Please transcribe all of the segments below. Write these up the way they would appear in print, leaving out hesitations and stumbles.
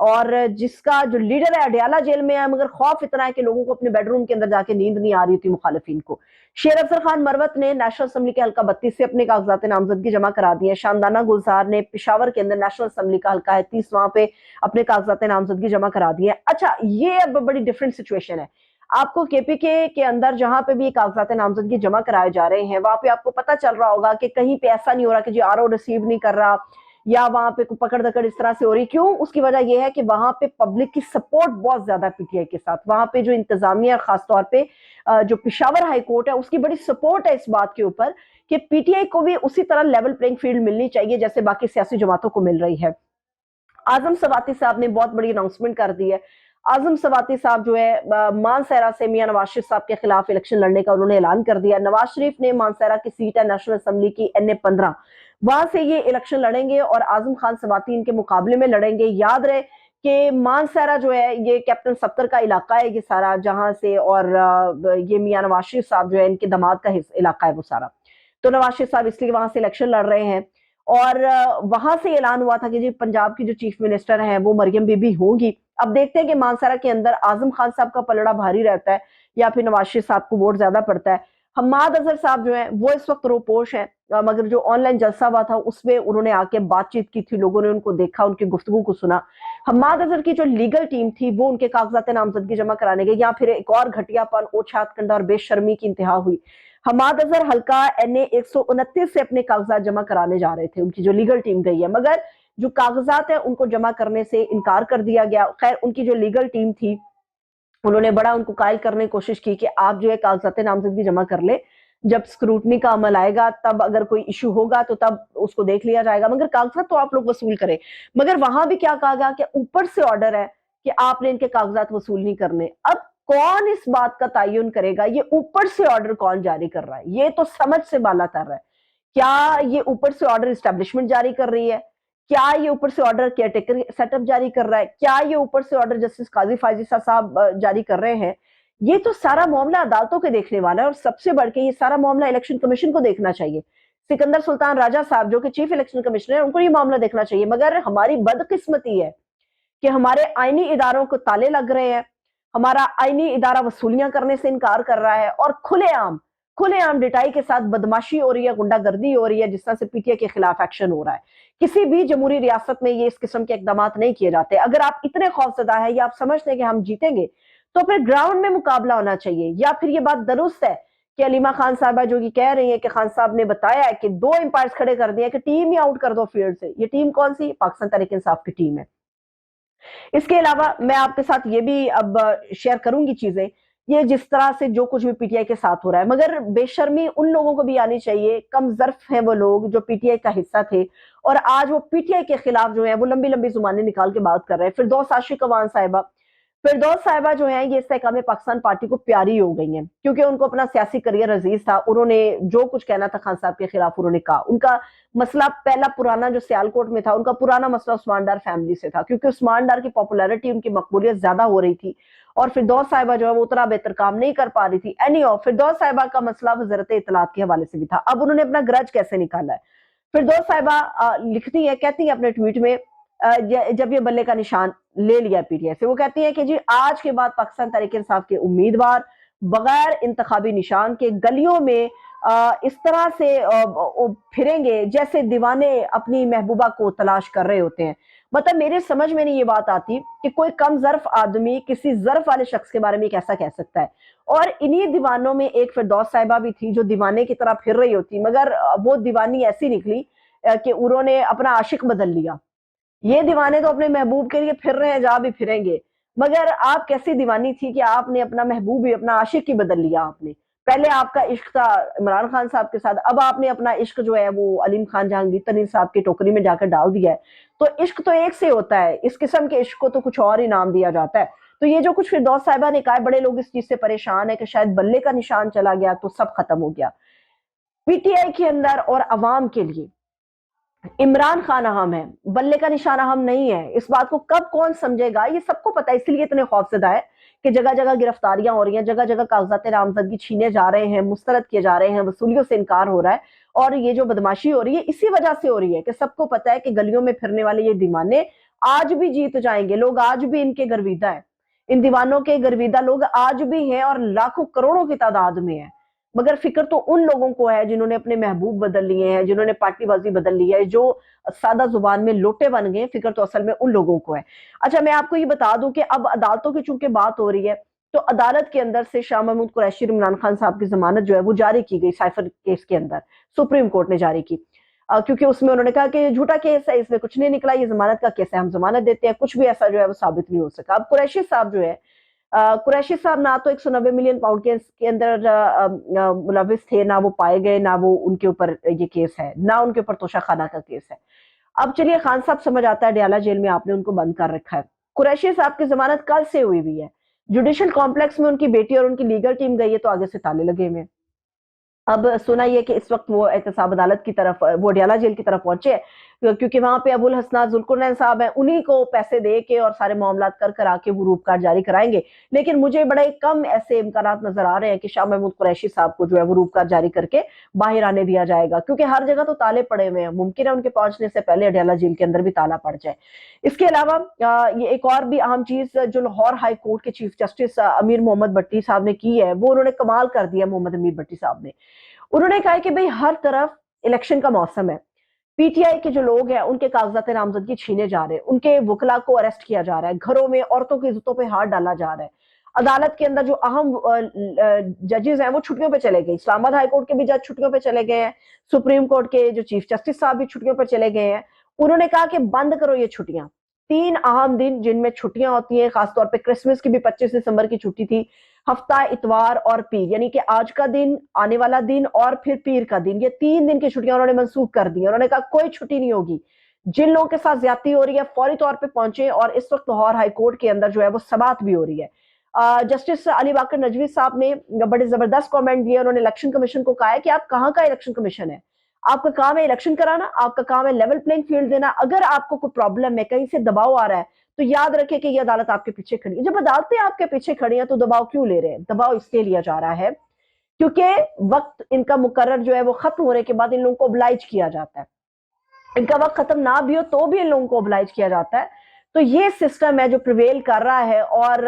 اور جس کا جو لیڈر ہے اڈیالہ جیل میں ہے، مگر خوف اتنا ہے کہ لوگوں کو اپنے بیڈ روم کے اندر جا کے نیند نہیں آ رہی تھی مخالفین کو۔ شیر افضل خان مروت نے نیشنل اسمبلی کے حلقہ 32 سے اپنے کاغذات نامزدگی جمع کرا دی ہیں۔ شاندانہ گلزار نے پشاور کے اندر نیشنل اسمبلی کا حلقہ ہے 30 وہاں پہ اپنے کاغذات نامزدگی جمع کرا دی ہیں۔ اچھا، یہ اب بڑی ڈیفرنٹ سچویشن ہے۔ آپ کو کے پی کے اندر جہاں پہ بھی کاغذات نامزدگی جمع کرائے جا رہے ہیں، وہاں پہ آپ کو پتہ چل رہا ہوگا کہ کہیں پہ ایسا نہیں ہو رہا کہ جی آر او ریسیو نہیں کر رہا، یا وہاں پہ پکڑ دکڑ اس طرح سے ہو رہی۔ کیوں؟ اس کی وجہ یہ ہے کہ وہاں پہ پبلک کی سپورٹ بہت زیادہ پی ٹی آئی کے ساتھ، وہاں پہ جو انتظامیہ خاص طور پہ جو پشاور ہائی کورٹ ہے اس کی بڑی سپورٹ ہے اس بات کے اوپر کہ پی ٹی آئی کو بھی اسی طرح لیول پلینگ فیلڈ ملنی چاہیے جیسے باقی سیاسی جماعتوں کو مل رہی ہے۔ اعظم سواتی صاحب نے بہت بڑی اناؤنسمنٹ کر دی ہے۔ اعظم سواتی صاحب جو ہے مانسہرہ سے میاں نواز شریف صاحب کے خلاف الیکشن لڑنے کا انہوں نے اعلان کر دیا۔ نواز شریف نے مانسہرہ کی سیٹ ہے نیشنل اسمبلی کی NA-15، وہاں سے یہ الیکشن لڑیں گے اور اعظم خان سواتی ان کے مقابلے میں لڑیں گے۔ یاد رہے کہ مانسہرہ جو ہے یہ کیپٹن سبتر کا علاقہ ہے یہ سارا، جہاں سے، اور یہ میاں نواز شریف صاحب جو ہے ان کے داماد کا علاقہ ہے وہ سارا، تو نواز شریف صاحب اس لیے وہاں سے الیکشن لڑ رہے ہیں۔ اور وہاں سے اعلان ہوا تھا کہ جی پنجاب کی جو چیف منسٹر ہیں وہ مریم بی بی ہوں گی۔ اب دیکھتے ہیں کہ مانسہرہ کے اندر اعظم خان صاحب کا پلڑا بھاری رہتا ہے یا پھر نواز شریف صاحب کو ووٹ زیادہ پڑتا ہے۔ حماد اظہر صاحب جو ہیں وہ اس وقت روپوش ہیں، مگر جو آن لائن جلسہ ہوا تھا اس میں انہوں نے آ کے بات چیت کی تھی، لوگوں نے ان کو دیکھا، ان کی گفتگو کو سنا۔ حماد اظہر کی جو لیگل ٹیم تھی وہ ان کے کاغذات نامزدگی جمع کرانے گئی، یا پھر ایک اور گھٹیا پن، اوچھات کنڈا اور بے شرمی کی انتہا ہوئی۔ حماد اظہر حلقہ NA-129 سے اپنے کاغذات جمع کرانے جا رہے تھے، ان کی جو لیگل ٹیم گئی ہے، مگر جو کاغذات ہیں ان کو جمع کرنے سے انکار کر دیا گیا۔ خیر ان کی جو لیگل ٹیم تھی انہوں نے بڑا ان کو قائل کرنے کی کوشش کی کہ آپ جو ہے کاغذات نامزدگی جمع کر لیں، جب سکروٹنی کا عمل آئے گا تب اگر کوئی ایشو ہوگا تو تب اس کو دیکھ لیا جائے گا، مگر کاغذات تو آپ لوگ وصول کریں۔ مگر وہاں بھی کیا کہا گیا کہ اوپر سے آرڈر ہے کہ آپ نے ان کے کاغذات وصول نہیں کرنے۔ اب کون اس بات کا تعین کرے گا یہ اوپر سے آرڈر کون جاری کر رہا ہے؟ یہ تو سمجھ سے بالا تر ہے۔ کیا یہ اوپر سے آرڈر اسٹیبلشمنٹ جاری کر رہی ہے؟ کیا یہ اوپر سے order caretaker set up جاری کر رہا ہے؟ کیا یہ اوپر سے آرڈر جسٹس قاضی فائزی صاحب جاری کر رہے ہیں؟ یہ تو سارا معاملہ عدالتوں کے دیکھنے والا ہے، اور سب سے بڑھ کے یہ سارا معاملہ الیکشن کمیشن کو دیکھنا چاہیے۔ سکندر سلطان راجہ صاحب جو کہ چیف الیکشن کمشنر ہیں ان کو یہ معاملہ دیکھنا چاہیے۔ مگر ہماری بدقسمتی ہے کہ ہمارے آئینی اداروں کو تالے لگ رہے ہیں، ہمارا آئینی ادارہ وصولیاں کرنے سے انکار کر رہا ہے، اور کھلے عام ڈٹائی کے ساتھ بدماشی ہو رہی ہے، غنڈہ گردی ہو رہی ہے، جس طرح سے پی ٹی آئی کے خلاف ایکشن ہو رہا ہے۔ کسی بھی جمہوری ریاست میں یہ اس قسم کے اقدامات نہیں کیے جاتے۔ اگر آپ اتنے خوفزدہ ہیں یا آپ سمجھتے ہیں کہ ہم جیتیں گے تو پھر گراؤنڈ میں مقابلہ ہونا چاہیے، یا پھر یہ بات درست ہے کہ علیمہ خان صاحبہ جو کہ کہہ رہی ہیں کہ خان صاحب نے بتایا ہے کہ 2 امپائرز کھڑے کر دیے کہ ٹیم ہی آؤٹ کر دو فیلڈ سے۔ یہ ٹیم کون سی؟ پاکستان تحریک انصاف کی ٹیم ہے۔ اس کے علاوہ میں آپ کے ساتھ یہ بھی اب شیئر کروں گی چیزیں، یہ جس طرح سے جو کچھ بھی پی ٹی آئی کے ساتھ ہو رہا ہے، مگر بے شرمی ان لوگوں کو بھی آنی چاہیے، کم ظرف ہیں وہ لوگ جو پی ٹی آئی کا حصہ تھے اور آج وہ پی ٹی آئی کے خلاف جو ہیں وہ لمبی لمبی زبانیں نکال کے بات کر رہے ہیں۔ فردوس عاشق اوان صاحبہ، فردوس صاحبہ جو ہیں یہ استحکام پاکستان پارٹی کو پیاری ہو گئی ہیں، کیونکہ ان کو اپنا سیاسی کریئر عزیز تھا، انہوں نے جو کچھ کہنا تھا خان صاحب کے خلاف انہوں نے کہا۔ ان کا مسئلہ پہلا پرانا جو سیالکوٹ میں تھا، ان کا پرانا مسئلہ عثمان ڈار فیملی سے تھا، کیونکہ عثمان ڈار کی پاپولیرٹی، ان کی مقبولیت زیادہ ہو رہی تھی اور فردوس صاحبہ جو ہے وہ اتنا بہتر کام نہیں کر پا رہی تھی۔ فردوس صاحبہ کا مسئلہ وزارت اطلاعات کے حوالے سے بھی تھا۔ اب انہوں نے اپنا گرج کیسے نکالا ہے؟ فردوس صاحبہ لکھتی ہے، کہتی ہیں اپنے ٹویٹ میں، جب یہ بلے کا نشان لے لیا پی ٹی آئی سے، وہ کہتی ہیں کہ جی آج کے بعد پاکستان تحریک انصاف کے امیدوار بغیر انتخابی نشان کے گلیوں میں اس طرح سے پھریں گے جیسے دیوانے اپنی محبوبہ کو تلاش کر رہے ہوتے ہیں۔ مطلب میرے سمجھ میں نہیں یہ بات آتی کہ کوئی کم ظرف آدمی کسی ظرف والے شخص کے بارے میں کیسا کہہ سکتا ہے۔ اور انہی دیوانوں میں ایک فردوس صاحبہ بھی تھی جو دیوانے کی طرح پھر رہی ہوتی، مگر وہ دیوانی ایسی نکلی کہ انہوں نے اپنا عاشق بدل لیا۔ یہ دیوانے تو اپنے محبوب کے لیے پھر رہے ہیں جہاں بھی پھریں گے، مگر آپ کیسی دیوانی تھی کہ آپ نے اپنا محبوب ہی اپنا عاشق ہی بدل لیا۔ آپ نے پہلے آپ کا عشق تھا عمران خان صاحب کے ساتھ، اب آپ نے اپنا عشق جو ہے وہ علیم خان جہانگیر ترین صاحب کی ٹوکری میں جا کر ڈال دیا ہے۔ تو عشق تو ایک سے ہوتا ہے، اس قسم کے عشق کو تو کچھ اور ہی نام دیا جاتا ہے۔ تو یہ جو کچھ فردوس صاحبہ نے کہا، بڑے لوگ اس چیز سے پریشان ہیں کہ شاید بلے کا نشان چلا گیا تو سب ختم ہو گیا۔ پی ٹی آئی کے اندر اور عوام کے لیے عمران خان اہم ہے، بلے کا نشان اہم نہیں ہے۔ اس بات کو کب کون سمجھے گا یہ سب کو پتہ ہے، اس لیے اتنے خوفزدہ ہے کہ جگہ جگہ گرفتاریاں ہو رہی ہیں، جگہ جگہ کاغذات نامزدگی چھینے جا رہے ہیں، مسترد کیے جا رہے ہیں، وصولیوں سے انکار ہو رہا ہے، اور یہ جو بدماشی ہو رہی ہے اسی وجہ سے ہو رہی ہے کہ سب کو پتا ہے کہ گلیوں میں پھرنے والے یہ دیوانے آج بھی جیت جائیں گے، لوگ آج بھی ان کے گرویدہ ہیں، ان دیوانوں کے گرویدہ لوگ آج بھی ہیں اور لاکھوں کروڑوں کی تعداد میں ہیں، مگر فکر تو ان لوگوں کو ہے جنہوں نے اپنے محبوب بدل لیے ہیں، جنہوں نے پارٹی بازی بدل لی ہے، جو سادہ زبان میں لوٹے بن گئے، فکر تو اصل میں ان لوگوں کو ہے۔ اچھا میں آپ کو یہ بتا دوں کہ اب عدالتوں کی چونکہ بات ہو رہی ہے تو عدالت کے اندر سے شاہ محمود قریشی اور عمران خان صاحب کی ضمانت جو ہے وہ جاری کی گئی سائفر کیس کے اندر، سپریم کورٹ نے جاری کی، کیونکہ اس میں انہوں نے کہا کہ یہ جھوٹا کیس ہے، اس میں کچھ نہیں نکلا، یہ ضمانت کا کیس ہے، ہم ضمانت دیتے ہیں، کچھ بھی ایسا جو ہے وہ ثابت نہیں ہو سکا۔ اب قریشی صاحب جو ہے، قریشی صاحب نہ تو 190 ملین پاؤنڈ کے اندر ملوث تھے، نہ وہ پائے گئے، نہ وہ ان کے اوپر یہ کیس ہے، نہ ان کے اوپر توشہ خانہ کا کیس ہے۔ اب چلیے خان صاحب سمجھ آتا ہے ڈیالہ جیل میں آپ نے ان کو بند کر رکھا ہے، قریشی صاحب کی ضمانت کل سے ہوئی ہے، جوڈیشل کمپلیکس میں ان کی بیٹی اور ان کی لیگل ٹیم گئی ہے تو آگے سے تالے لگے ہوئے ہیں۔ اب سنا یہ کہ اس وقت وہ احتساب عدالت کی طرف، وہ ڈیالہ جیل کی طرف پہنچے ہیں کیونکہ وہاں پہ ابو الحسنات ذوالقرنین صاحب ہیں، انہی کو پیسے دے کے اور سارے معاملات کر آ کے وہ روپ کارڈ جاری کرائیں گے، لیکن مجھے بڑے کم ایسے امکانات نظر آ رہے ہیں کہ شاہ محمود قریشی صاحب کو جو ہے وہ روپ کارڈ جاری کر کے باہر آنے دیا جائے گا، کیونکہ ہر جگہ تو تالے پڑے ہوئے ہیں، ممکن ہے ان کے پہنچنے سے پہلے ڈیالہ جیل کے اندر بھی تالا پڑ جائے۔ اس کے علاوہ یہ ایک اور بھی اہم چیز جو لاہور ہائی کورٹ کے چیف جسٹس امیر محمد بٹی صاحب نے کی ہے، وہ انہوں نے کمال کر دیا، محمد امیر بٹی صاحب نے، انہوں نے کہا کہ بھئی ہر طرف الیکشن کا موسم ہے، پی ٹی آئی کے جو لوگ ہیں ان کے کاغذات نامزدگی چھینے جا رہے ہیں، ان کے وکلا کو اریسٹ کیا جا رہا ہے، گھروں میں عورتوں کی عزتوں پہ ہاتھ ڈالا جا رہا ہے، عدالت کے اندر جو اہم ججز ہیں وہ چھٹیوں پہ چلے گئے، اسلام آباد ہائی کورٹ کے بھی جج چھٹیوں پہ چلے گئے ہیں، سپریم کورٹ کے جو چیف جسٹس صاحب بھی چھٹیوں پہ چلے گئے ہیں، انہوں نے کہا کہ بند کرو یہ چھٹیاں، 3 اہم دن جن میں چھٹیاں ہوتی ہیں، خاص طور پہ کرسمس کی بھی 25 دسمبر کی چھٹی تھی، ہفتہ اتوار اور پیر، یعنی کہ آج کا دن، آنے والا دن اور پھر پیر کا دن، یہ 3 دن کی چھٹیاں انہوں نے منسوخ کر دی، انہوں نے کہا کوئی چھٹی نہیں ہوگی، جن لوگوں کے ساتھ زیادتی ہو رہی ہے فوری طور پہ پہنچے، اور اس وقت لاہور ہائی کورٹ کے اندر جو ہے وہ سماعت بھی ہو رہی ہے۔ جسٹس علی باقر نجوی صاحب نے بڑے زبردست کامنٹ دیے، انہوں نے الیکشن کمیشن کو کہا ہے کہ آپ کہاں کا الیکشن کمیشن ہے، آپ کا کام ہے الیکشن کرانا، آپ کا کام ہے لیول پلینگ فیلڈ دینا، اگر آپ کو کوئی پرابلم ہے، کہیں سے دباؤ آ رہا ہے تو یاد رکھیں کہ یہ عدالت آپ کے پیچھے کھڑی ہے، جب عدالتیں آپ کے پیچھے کھڑی ہیں تو دباؤ کیوں لے رہے ہیں؟ دباؤ اس لیے لیا جا رہا ہے کیونکہ وقت ان کا مقرر جو ہے وہ ختم ہونے کے بعد ان لوگوں کو oblige کیا جاتا ہے، ان کا وقت ختم نہ بھی ہو تو بھی ان لوگوں کو oblige کیا جاتا ہے، تو یہ سسٹم ہے جو پریویل کر رہا ہے، اور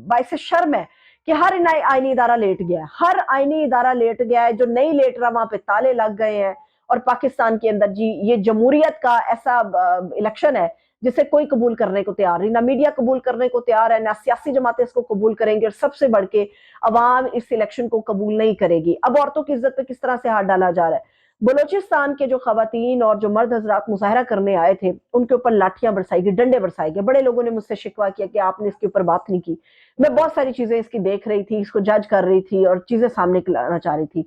باعث شرم ہے کہ ہر آئینی ادارہ لیٹ گیا ہے، ہر آئینی ادارہ لیٹ گیا ہے، جو نہیں لیٹ رہا وہاں پہ تالے لگ گئے ہیں، اور پاکستان کے اندر جی یہ جمہوریت کا ایسا الیکشن ہے جسے کوئی قبول کرنے کو تیار نہیں، نہ میڈیا قبول کرنے کو تیار ہے، نہ سیاسی جماعتیں اس کو قبول کریں گے، اور سب سے بڑھ کے عوام اس الیکشن کو قبول نہیں کرے گی۔ اب عورتوں کی عزت پہ کس طرح سے ہاتھ ڈالا جا رہا ہے، بلوچستان کے جو خواتین اور جو مرد حضرات مظاہرہ کرنے آئے تھے ان کے اوپر لاٹھیاں برسائی گئی، ڈنڈے برسائے گئے، بڑے لوگوں نے مجھ سے شکوہ کیا کہ آپ نے اس کے اوپر بات نہیں کی، میں بہت ساری چیزیں اس کی دیکھ رہی تھی، اس کو جج کر رہی تھی اور چیزیں سامنے لانا چاہ رہی تھی۔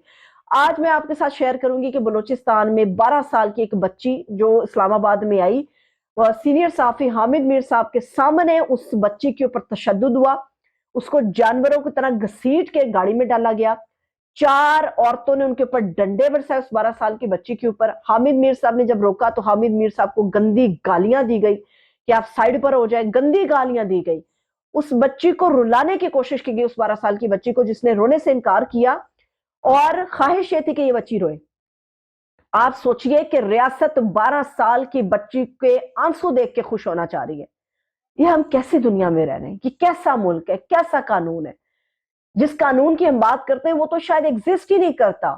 آج میں آپ کے ساتھ شیئر کروں گی کہ بلوچستان میں 12 سال کی ایک بچی جو اسلام آباد میں آئی، سینئر صحافی حامد میر صاحب کے سامنے اس بچی کے اوپر تشدد ہوا، اس کو جانوروں کی طرح گھسیٹ کے گاڑی میں ڈالا گیا، 4 عورتوں نے ان کے اوپر ڈنڈے برسائے اس 12 سال کی بچی کے اوپر، حامد میر صاحب نے جب روکا تو حامد میر صاحب کو گندی گالیاں دی گئی کہ آپ سائیڈ پر ہو جائیں، گندی گالیاں دی گئی، اس بچی کو رلانے کی کوشش کی گئی، اس 12 سال کی بچی کو، جس نے رونے سے انکار کیا، اور خواہش یہ تھی کہ یہ بچی روئے۔ آپ سوچئے کہ ریاست 12 سال کی بچی کے آنسو دیکھ کے خوش ہونا چاہ رہی ہے، یہ ہم کیسی دنیا میں رہ رہے ہیں، یہ کیسا ملک ہے، کیسا قانون ہے، جس قانون کی ہم بات کرتے ہیں وہ تو شاید ایگزسٹ ہی نہیں کرتا،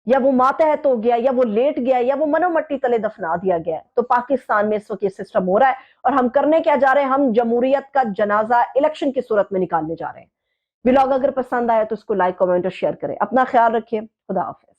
یا وہ ماتحت ہو گیا، یا وہ لیٹ گیا، یا وہ منو مٹی تلے دفنا دیا گیا ہے۔ تو پاکستان میں اس وقت یہ سسٹم ہو رہا ہے، اور ہم کرنے کیا جا رہے ہیں، ہم جمہوریت کا جنازہ الیکشن کی صورت میں نکالنے جا رہے ہیں۔ ولاگ اگر پسند آئے تو اس کو لائک، کمنٹ اور شیئر کریں، اپنا خیال رکھیں، خدا حافظ۔